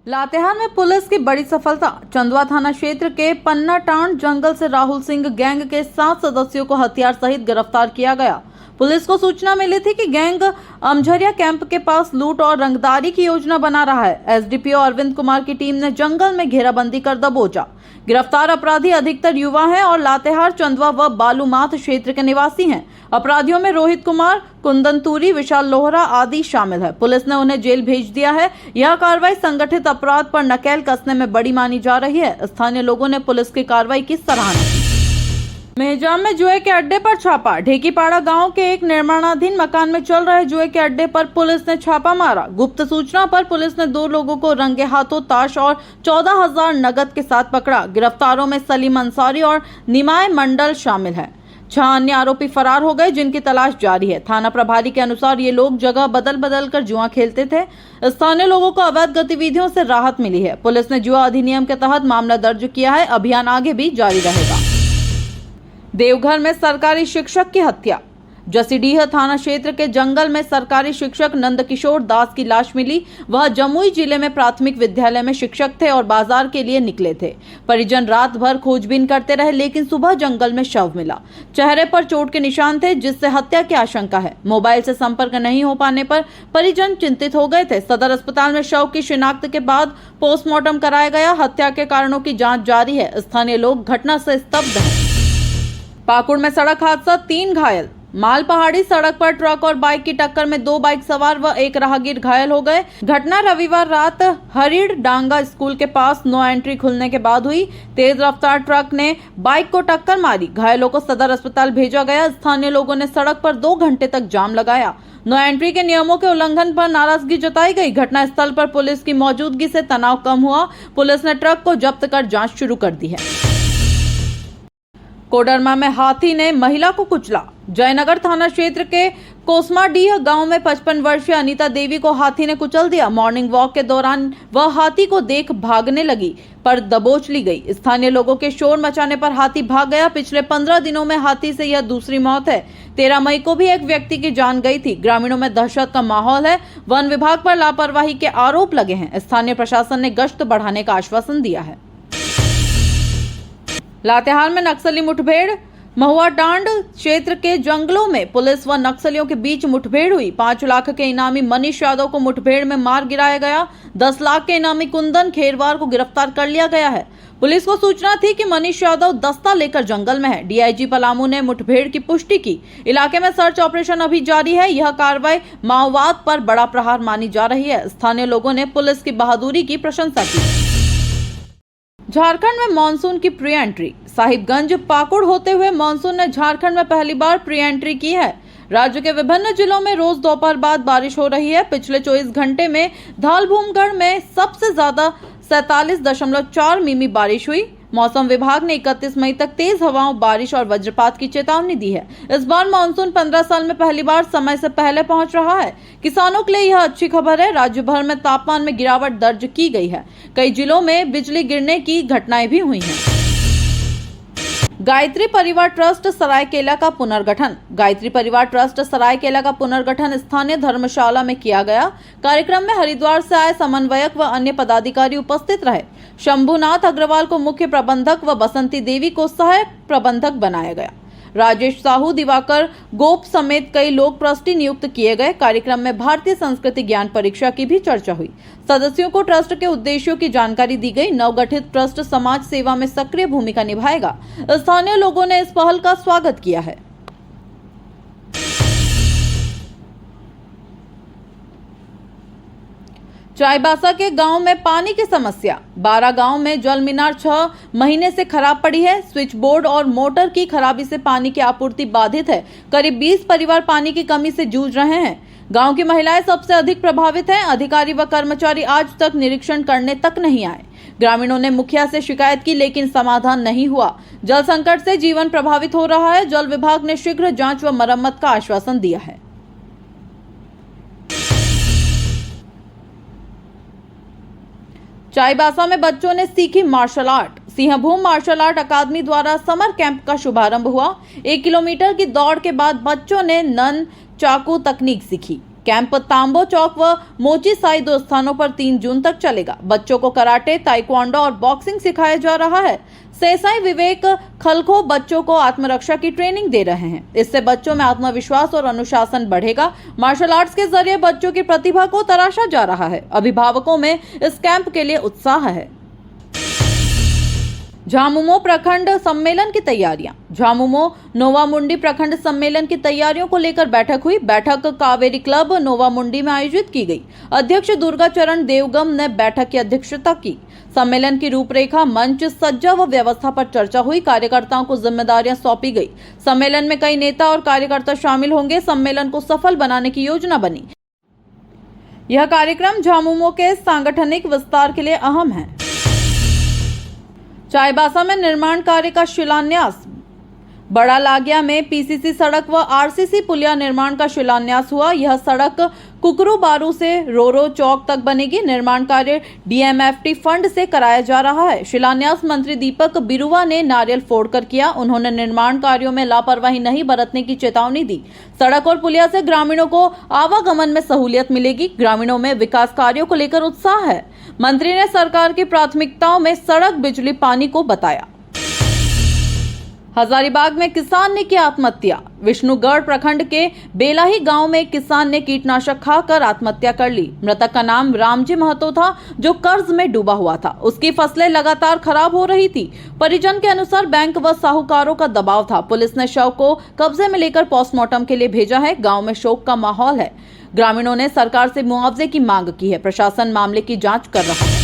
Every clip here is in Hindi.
लातेहार में पुलिस की बड़ी सफलता। चंदवा थाना क्षेत्र के पन्नाटांड जंगल से राहुल सिंह गैंग के 7 सदस्यों को हथियार सहित गिरफ्तार किया गया। पुलिस को सूचना मिली थी कि गैंग अमझरिया कैंप के पास लूट और रंगदारी की योजना बना रहा है। एसडीपीओ अरविंद कुमार की टीम ने जंगल में घेराबंदी कर दबोचा। गिरफ्तार अपराधी अधिकतर युवा हैं और लातेहार, चंदवा व बालूमाथ क्षेत्र के निवासी हैं। अपराधियों में रोहित कुमार, कुंदन तूरी, विशाल लोहरा आदि शामिल है। पुलिस ने उन्हें जेल भेज दिया है। यह कार्रवाई संगठित अपराध पर नकेल कसने में बड़ी मानी जा रही है। स्थानीय लोगों ने पुलिस की कार्रवाई की सराहना की। मेहजाम में जुए के अड्डे पर छापा। ढेकीपाड़ा गांव के एक निर्माणाधीन मकान में चल रहे जुए के अड्डे पर पुलिस ने छापा मारा। गुप्त सूचना पर पुलिस ने 2 लोगों को रंगे हाथों ताश और 14,000 नगद के साथ पकड़ा। गिरफ्तारों में सलीम अंसारी और निमाय मंडल शामिल है। 6 अन्य आरोपी फरार हो गए, जिनकी तलाश जारी है। थाना प्रभारी के अनुसार ये लोग जगह बदल बदल कर जुआ खेलते थे। स्थानीय लोगों को अवैध गतिविधियों से राहत मिली है। पुलिस ने जुआ अधिनियम के तहत मामला दर्ज किया है। अभियान आगे भी जारी रहेगा। देवघर में सरकारी शिक्षक की हत्या। जसीडीह थाना क्षेत्र के जंगल में सरकारी शिक्षक नंदकिशोर दास की लाश मिली। वह जमुई जिले में प्राथमिक विद्यालय में शिक्षक थे और बाजार के लिए निकले थे। परिजन रात भर खोजबीन करते रहे, लेकिन सुबह जंगल में शव मिला। चेहरे पर चोट के निशान थे, जिससे हत्या की आशंका है। मोबाइल से संपर्क नहीं हो पाने पर परिजन चिंतित हो गए थे। सदर अस्पताल में शव की शिनाख्त के बाद पोस्टमार्टम कराया गया। हत्या के कारणों की जाँच जारी है। स्थानीय लोग घटना से स्तब्ध हैं। पाकुड़ में सड़क हादसा, 3 घायल। माल पहाड़ी सड़क पर ट्रक और बाइक की टक्कर में 2 बाइक सवार व 1 राहगीर घायल हो गए। घटना रविवार रात हरिड़ डांगा स्कूल के पास नो एंट्री खुलने के बाद हुई। तेज रफ्तार ट्रक ने बाइक को टक्कर मारी। घायलों को सदर अस्पताल भेजा गया। स्थानीय लोगों ने सड़क पर 2 घंटे तक जाम लगाया। नो एंट्री के नियमों के उल्लंघन पर नाराजगी जताई गई। घटना स्थल पर पुलिस की मौजूदगी से तनाव कम हुआ। पुलिस ने ट्रक को जब्त कर जाँच शुरू कर दी है। कोडरमा में हाथी ने महिला को कुचला। जयनगर थाना क्षेत्र के कोसमाडीह गांव में 55 वर्षीय अनीता देवी को हाथी ने कुचल दिया। मॉर्निंग वॉक के दौरान वह हाथी को देख भागने लगी, पर दबोच ली गई। स्थानीय लोगों के शोर मचाने पर हाथी भाग गया। पिछले 15 दिनों में हाथी से यह दूसरी मौत है। 13 मई को भी एक व्यक्ति की जान गई थी। ग्रामीणों में दहशत का माहौल है। वन विभाग पर लापरवाही के आरोप लगे हैं। स्थानीय प्रशासन ने गश्त बढ़ाने का आश्वासन दिया है। लातेहार में नक्सली मुठभेड़। महुआडांड क्षेत्र के जंगलों में पुलिस व नक्सलियों के बीच मुठभेड़ हुई। 5 लाख के इनामी मनीष यादव को मुठभेड़ में मार गिराया गया। 10 लाख के इनामी कुंदन खेरवार को गिरफ्तार कर लिया गया है। पुलिस को सूचना थी कि मनीष यादव दस्ता लेकर जंगल में है। डीआईजी पलामू ने मुठभेड़ की पुष्टि की। इलाके में सर्च ऑपरेशन अभी जारी है। यह कार्रवाई माओवाद पर बड़ा प्रहार मानी जा रही है। स्थानीय लोगों ने पुलिस की बहादुरी की प्रशंसा की। झारखंड में मानसून की प्री एंट्री। साहिबगंज पाकुड़ होते हुए मानसून ने झारखंड में पहली बार प्री एंट्री की है। राज्य के विभिन्न जिलों में रोज दोपहर बाद बारिश हो रही है। पिछले 24 घंटे में धालभूमगढ़ में सबसे ज्यादा 47.4 मिमी बारिश हुई। मौसम विभाग ने 31 मई तक तेज हवाओं, बारिश और वज्रपात की चेतावनी दी है। इस बार मानसून 15 साल में पहली बार समय से पहले पहुंच रहा है। किसानों के लिए यह अच्छी खबर है। राज्य भर में तापमान में गिरावट दर्ज की गई है। कई जिलों में बिजली गिरने की घटनाएं भी हुई हैं। गायत्री परिवार ट्रस्ट सरायकेला का पुनर्गठन। गायत्री परिवार ट्रस्ट सरायकेला का पुनर्गठन स्थानीय धर्मशाला में किया गया। कार्यक्रम में हरिद्वार से आए समन्वयक व अन्य पदाधिकारी उपस्थित रहे। शंभुनाथ अग्रवाल को मुख्य प्रबंधक व बसंती देवी को सहायक प्रबंधक बनाया गया। राजेश साहू, दिवाकर गोप समेत कई लोग ट्रस्टी नियुक्त किए गए। कार्यक्रम में भारतीय संस्कृति ज्ञान परीक्षा की भी चर्चा हुई। सदस्यों को ट्रस्ट के उद्देश्यों की जानकारी दी गई। नवगठित ट्रस्ट समाज सेवा में सक्रिय भूमिका निभाएगा। स्थानीय लोगों ने इस पहल का स्वागत किया है। चाईबासा के गांव में पानी की समस्या। 12 गांव में जल मीनार 6 महीने से खराब पड़ी है। स्विच बोर्ड और मोटर की खराबी से पानी की आपूर्ति बाधित है। करीब 20 परिवार पानी की कमी से जूझ रहे हैं। गांव की महिलाएं सबसे अधिक प्रभावित हैं। अधिकारी व कर्मचारी आज तक निरीक्षण करने तक नहीं आए। ग्रामीणों ने मुखिया से शिकायत की, लेकिन समाधान नहीं हुआ। जल संकट से जीवन प्रभावित हो रहा है। जल विभाग ने शीघ्र जांच व मरम्मत का आश्वासन दिया है। चाईबासा में बच्चों ने सीखी martial art. Singhbhum martial art academy द्वारा समर कैंप का शुभारंभ हुआ। 1 किलोमीटर की दौड़ के बाद बच्चों ने नन चाकू तकनीक सीखी। कैंप तांबो चौक व मोची साई 2 स्थानों पर 3 जून तक चलेगा। बच्चों को कराटे, ताइक्वांडो और बॉक्सिंग सिखाया जा रहा है। सेसाई विवेक खलखो बच्चों को आत्मरक्षा की ट्रेनिंग दे रहे हैं। इससे बच्चों में आत्मविश्वास और अनुशासन बढ़ेगा। मार्शल आर्ट्स के जरिए बच्चों की प्रतिभा को तराशा जा रहा है। अभिभावकों में इस कैंप के लिए उत्साह है। झामुमो प्रखंड सम्मेलन की तैयारियां। झामुमो नोवामुंडी प्रखंड सम्मेलन की तैयारियों को लेकर बैठक हुई। बैठक कावेरी क्लब नोवामुंडी में आयोजित की गई। अध्यक्ष दुर्गाचरण देवगम ने बैठक की अध्यक्षता की। सम्मेलन की रूपरेखा, मंच सज्जा व व्यवस्था पर चर्चा हुई। कार्यकर्ताओं को जिम्मेदारियां सौंपी गई। सम्मेलन में कई नेता और कार्यकर्ता शामिल होंगे। सम्मेलन को सफल बनाने की योजना बनी। यह कार्यक्रम झामुमो के सांगठनिक विस्तार के लिए अहम है। चाईबासा में निर्माण कार्य का शिलान्यास। बड़ा लागिया में पीसीसी सड़क व आरसीसी पुलिया निर्माण का शिलान्यास हुआ। यह सड़क कुकरू बारू से रोरो चौक तक बनेगी। निर्माण कार्य डीएमएफटी फंड से कराया जा रहा है। शिलान्यास मंत्री दीपक बिरुवा ने नारियल फोड़कर किया। उन्होंने निर्माण कार्यों में लापरवाही नहीं बरतने की चेतावनी दी। सड़क और पुलिया से ग्रामीणों को आवागमन में सहूलियत मिलेगी। ग्रामीणों में विकास कार्यों को लेकर उत्साह है। मंत्री ने सरकार की प्राथमिकताओं में सड़क, बिजली, पानी को बताया। हजारीबाग में किसान ने की आत्महत्या। विष्णुगढ़ प्रखंड के बेलाही गांव में एक किसान ने कीटनाशक खाकर आत्महत्या कर ली। मृतक का नाम रामजी महतो था, जो कर्ज में डूबा हुआ था। उसकी फसलें लगातार खराब हो रही थी। परिजन के अनुसार बैंक व साहूकारों का दबाव था। पुलिस ने शव को कब्जे में लेकर पोस्टमार्टम के लिए भेजा है। गाँव में शोक का माहौल है। ग्रामीणों ने सरकार से मुआवजे की मांग की है। प्रशासन मामले की जांच कर रहा है।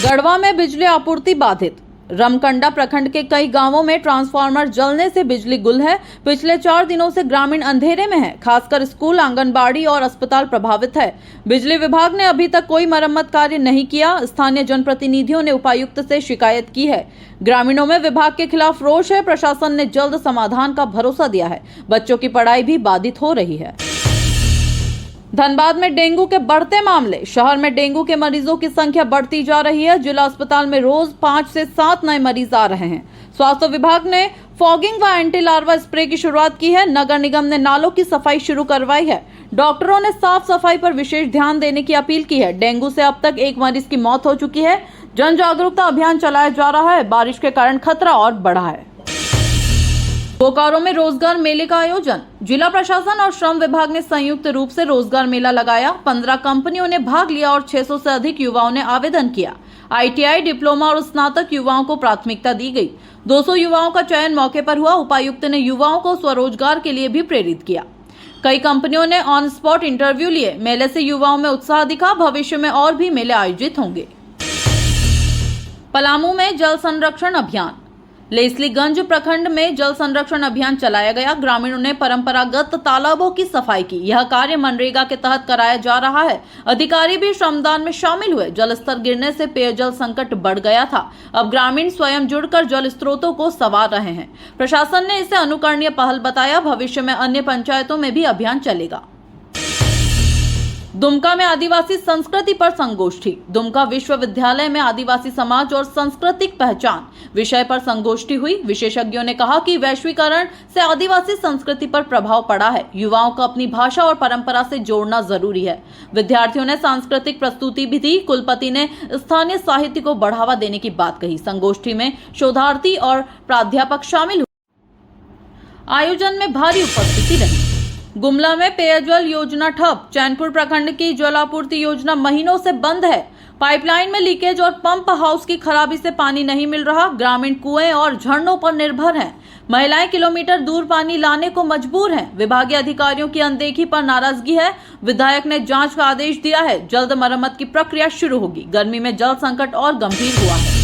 गढ़वा में बिजली आपूर्ति बाधित। रमकंडा प्रखंड के कई गांवों में ट्रांसफार्मर जलने से बिजली गुल है। पिछले 4 दिनों से ग्रामीण अंधेरे में है। खासकर स्कूल, आंगनबाड़ी और अस्पताल प्रभावित है। बिजली विभाग ने अभी तक कोई मरम्मत कार्य नहीं किया। स्थानीय जनप्रतिनिधियों ने उपायुक्त से शिकायत की है। ग्रामीणों में विभाग के खिलाफ रोष है। प्रशासन ने जल्द समाधान का भरोसा दिया है। बच्चों की पढ़ाई भी बाधित हो रही है। धनबाद में डेंगू के बढ़ते मामले। शहर में डेंगू के मरीजों की संख्या बढ़ती जा रही है। जिला अस्पताल में रोज 5 से 7 नए मरीज आ रहे हैं। स्वास्थ्य विभाग ने फॉगिंग व एंटी लार्वा स्प्रे की शुरुआत की है। नगर निगम ने नालों की सफाई शुरू करवाई है। डॉक्टरों ने साफ सफाई पर विशेष ध्यान देने की अपील की है। डेंगू से अब तक 1 मरीज की मौत हो चुकी है। जन जागरूकता अभियान चलाया जा रहा है। बारिश के कारण खतरा और बढ़ा है। बोकारो में रोजगार मेले का आयोजन। जिला प्रशासन और श्रम विभाग ने संयुक्त रूप से रोजगार मेला लगाया। 15 कंपनियों ने भाग लिया और 600 से अधिक युवाओं ने आवेदन किया। आईटीआई, डिप्लोमा और स्नातक युवाओं को प्राथमिकता दी गई। 200 युवाओं का चयन मौके पर हुआ। उपायुक्त ने युवाओं को स्वरोजगार के लिए भी प्रेरित किया। कई कंपनियों ने ऑन स्पॉट इंटरव्यू लिए। मेले से युवाओं में उत्साह दिखा। भविष्य में और भी मेले आयोजित होंगे। पलामू में जल संरक्षण अभियान। लेस्लीगंज प्रखंड में जल संरक्षण अभियान चलाया गया। ग्रामीणों ने परंपरागत तालाबों की सफाई की। यह कार्य मनरेगा के तहत कराया जा रहा है। अधिकारी भी श्रमदान में शामिल हुए। जल स्तर गिरने से पेयजल संकट बढ़ गया था। अब ग्रामीण स्वयं जुड़कर जल स्रोतों को संवार रहे हैं। प्रशासन ने इसे अनुकरणीय पहल बताया। भविष्य में अन्य पंचायतों में भी अभियान चलेगा। दुमका में आदिवासी संस्कृति पर संगोष्ठी। दुमका विश्वविद्यालय में आदिवासी समाज और सांस्कृतिक पहचान विषय पर संगोष्ठी हुई। विशेषज्ञों ने कहा कि वैश्वीकरण से आदिवासी संस्कृति पर प्रभाव पड़ा है। युवाओं को अपनी भाषा और परंपरा से जोड़ना जरूरी है। विद्यार्थियों ने सांस्कृतिक प्रस्तुति भी दी। कुलपति ने स्थानीय साहित्य को बढ़ावा देने की बात कही। संगोष्ठी में शोधार्थी और प्राध्यापक शामिल हुए। आयोजन में भारी उपस्थिति रही। गुमला में पेयजल योजना ठप। चैनपुर प्रखंड की जलापूर्ति योजना महीनों से बंद है। पाइपलाइन में लीकेज और पंप हाउस की खराबी से पानी नहीं मिल रहा। ग्रामीण कुएं और झरनों पर निर्भर हैं। महिलाएं किलोमीटर दूर पानी लाने को मजबूर हैं। विभागीय अधिकारियों की अनदेखी पर नाराजगी है। विधायक ने जांच का आदेश दिया है। जल्द मरम्मत की प्रक्रिया शुरू होगी। गर्मी में जल संकट और गंभीर हुआ है।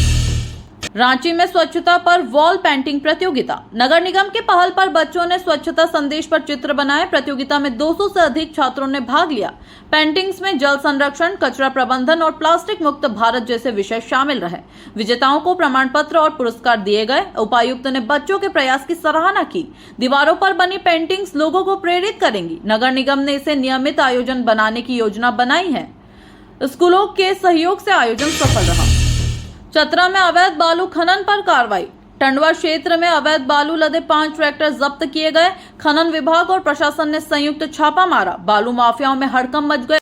रांची में स्वच्छता पर वॉल पेंटिंग प्रतियोगिता। नगर निगम की पहल पर बच्चों ने स्वच्छता संदेश पर चित्र बनाए। प्रतियोगिता में 200 से अधिक छात्रों ने भाग लिया। पेंटिंग्स में जल संरक्षण, कचरा प्रबंधन और प्लास्टिक मुक्त भारत जैसे विषय शामिल रहे। विजेताओं को प्रमाण पत्र और पुरस्कार दिए गए। उपायुक्त ने बच्चों के प्रयास की सराहना की। दीवारों पर बनी पेंटिंग्स लोगों को प्रेरित करेंगी। नगर निगम ने इसे नियमित आयोजन बनाने की योजना बनाई है। स्कूलों के सहयोग से आयोजन सफल रहा। चतरा में अवैध बालू खनन पर कार्रवाई। टंडवा क्षेत्र में अवैध बालू लदे 5 ट्रैक्टर जब्त किए गए। खनन विभाग और प्रशासन ने संयुक्त छापा मारा। बालू माफियाओं में हड़कंप मच गया।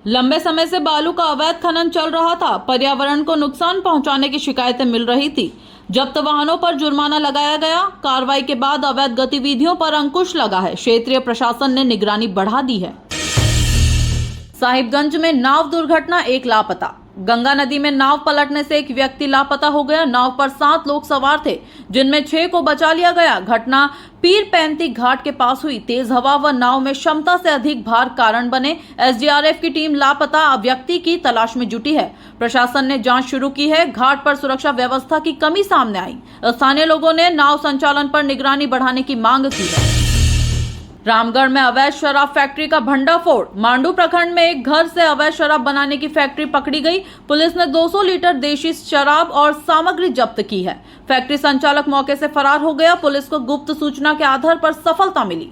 लंबे समय से बालू का अवैध खनन चल रहा था। पर्यावरण को नुकसान पहुंचाने की शिकायतें मिल रही थी। जब्त वाहनों पर जुर्माना लगाया गया। कार्रवाई के बाद अवैध गतिविधियों पर अंकुश लगा है। क्षेत्रीय प्रशासन ने निगरानी बढ़ा दी है। साहिबगंज में नाव दुर्घटना, 1 लापता। गंगा नदी में नाव पलटने से एक व्यक्ति लापता हो गया। नाव पर 7 लोग सवार थे, जिनमें 6 को बचा लिया गया। घटना पीर 35 घाट के पास हुई। तेज हवा व नाव में क्षमता से अधिक भार कारण बने। एसडीआरएफ की टीम लापता व्यक्ति की तलाश में जुटी है। प्रशासन ने जांच शुरू की है। घाट पर सुरक्षा व्यवस्था की कमी सामने आई। स्थानीय लोगों ने नाव संचालन पर निगरानी बढ़ाने की मांग की है। रामगढ़ में अवैध शराब फैक्ट्री का भंडाफोड़। मांडू प्रखंड में एक घर से अवैध शराब बनाने की फैक्ट्री पकड़ी गई। पुलिस ने 200 लीटर देशी शराब और सामग्री जब्त की है। फैक्ट्री संचालक मौके से फरार हो गया। पुलिस को गुप्त सूचना के आधार पर सफलता मिली।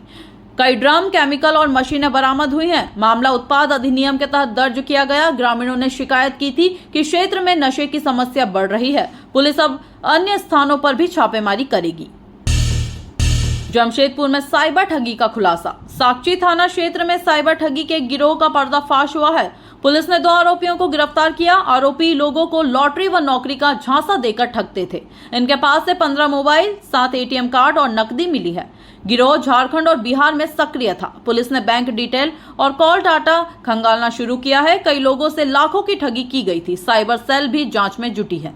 कई ड्रम, केमिकल और मशीनें बरामद हुई हैं। मामला उत्पाद अधिनियम के तहत दर्ज किया गया। ग्रामीणों ने शिकायत की थी कि क्षेत्र में नशे की समस्या बढ़ रही है। पुलिस अब अन्य स्थानों पर भी छापेमारी करेगी। जमशेदपुर में साइबर ठगी का खुलासा। साकची थाना क्षेत्र में साइबर ठगी के गिरोह का पर्दाफाश हुआ है। पुलिस ने 2 आरोपियों को गिरफ्तार किया। आरोपी लोगों को लॉटरी व नौकरी का झांसा देकर ठगते थे। इनके पास से 15 मोबाइल, 7 एटीएम कार्ड और नकदी मिली है। गिरोह झारखंड और बिहार में सक्रिय था। पुलिस ने बैंक डिटेल और कॉल डाटा खंगालना शुरू किया है। कई लोगों से लाखों की ठगी की गई थी। साइबर सेल भी जांच में जुटी है।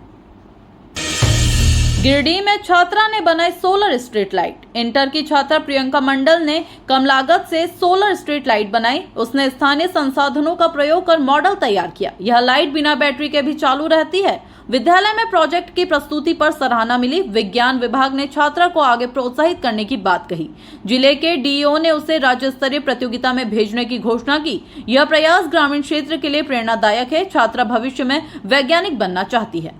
गिरिडीह में छात्रा ने बनाई सोलर स्ट्रीट लाइट। इंटर की छात्रा प्रियंका मंडल ने कम लागत से सोलर स्ट्रीट लाइट बनाई। उसने स्थानीय संसाधनों का प्रयोग कर मॉडल तैयार किया। यह लाइट बिना बैटरी के भी चालू रहती है। विद्यालय में प्रोजेक्ट की प्रस्तुति पर सराहना मिली। विज्ञान विभाग ने छात्रा को आगे प्रोत्साहित करने की बात कही। जिले के डीईओ ने उसे राज्य स्तरीय प्रतियोगिता में भेजने की घोषणा की। यह प्रयास ग्रामीण क्षेत्र के लिए प्रेरणादायक है। छात्रा भविष्य में वैज्ञानिक बनना चाहती है।